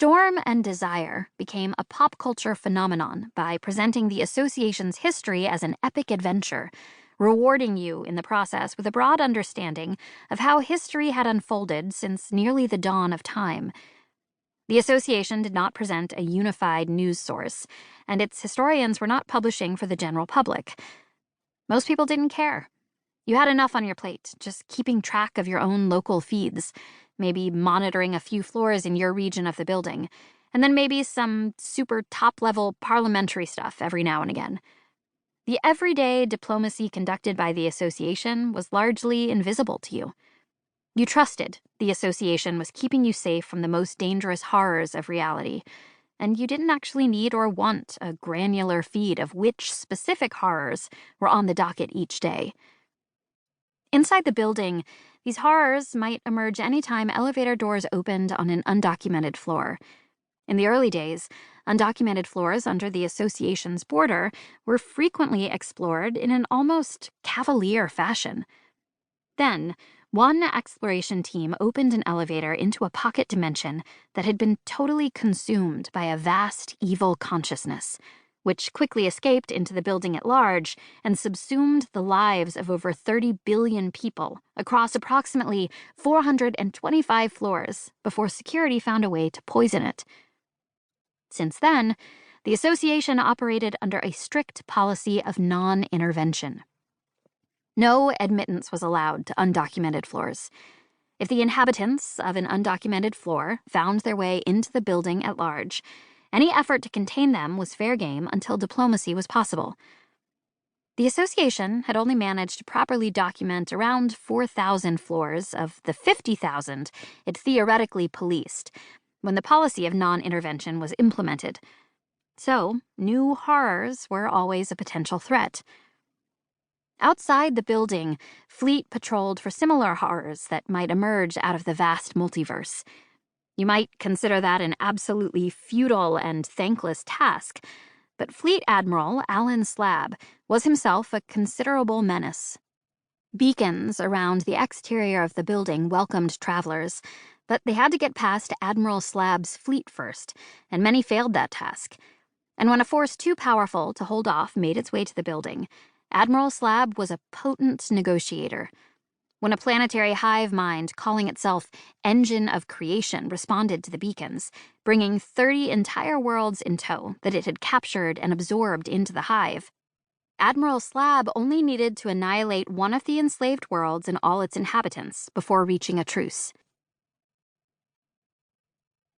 Storm and Desire became a pop culture phenomenon by presenting the association's history as an epic adventure, rewarding you in the process with a broad understanding of how history had unfolded since nearly the dawn of time. The association did not present a unified news source, and its historians were not publishing for the general public. Most people didn't care. You had enough on your plate, just keeping track of your own local feeds, maybe monitoring a few floors in your region of the building, and then maybe some super top-level parliamentary stuff every now and again. The everyday diplomacy conducted by the association was largely invisible to you. You trusted the association was keeping you safe from the most dangerous horrors of reality, and you didn't actually need or want a granular feed of which specific horrors were on the docket each day. Inside the building, these horrors might emerge anytime elevator doors opened on an undocumented floor. In the early days, undocumented floors under the association's border were frequently explored in an almost cavalier fashion. Then, one exploration team opened an elevator into a pocket dimension that had been totally consumed by a vast evil consciousness, which quickly escaped into the building at large and subsumed the lives of over 30 billion people across approximately 425 floors before security found a way to poison it. Since then, the association operated under a strict policy of non-intervention. No admittance was allowed to undocumented floors. If the inhabitants of an undocumented floor found their way into the building at large, any effort to contain them was fair game until diplomacy was possible. The association had only managed to properly document around 4,000 floors of the 50,000 it theoretically policed when the policy of non-intervention was implemented. So, new horrors were always a potential threat. Outside the building, Fleet patrolled for similar horrors that might emerge out of the vast multiverse. You might consider that an absolutely futile and thankless task, but Fleet Admiral Alan Slab was himself a considerable menace. Beacons around the exterior of the building welcomed travelers, but they had to get past Admiral Slab's fleet first, and many failed that task. And when a force too powerful to hold off made its way to the building, Admiral Slab was a potent negotiator. When a planetary hive mind calling itself Engine of Creation responded to the beacons, bringing 30 entire worlds in tow that it had captured and absorbed into the hive, Admiral Slab only needed to annihilate one of the enslaved worlds and all its inhabitants before reaching a truce.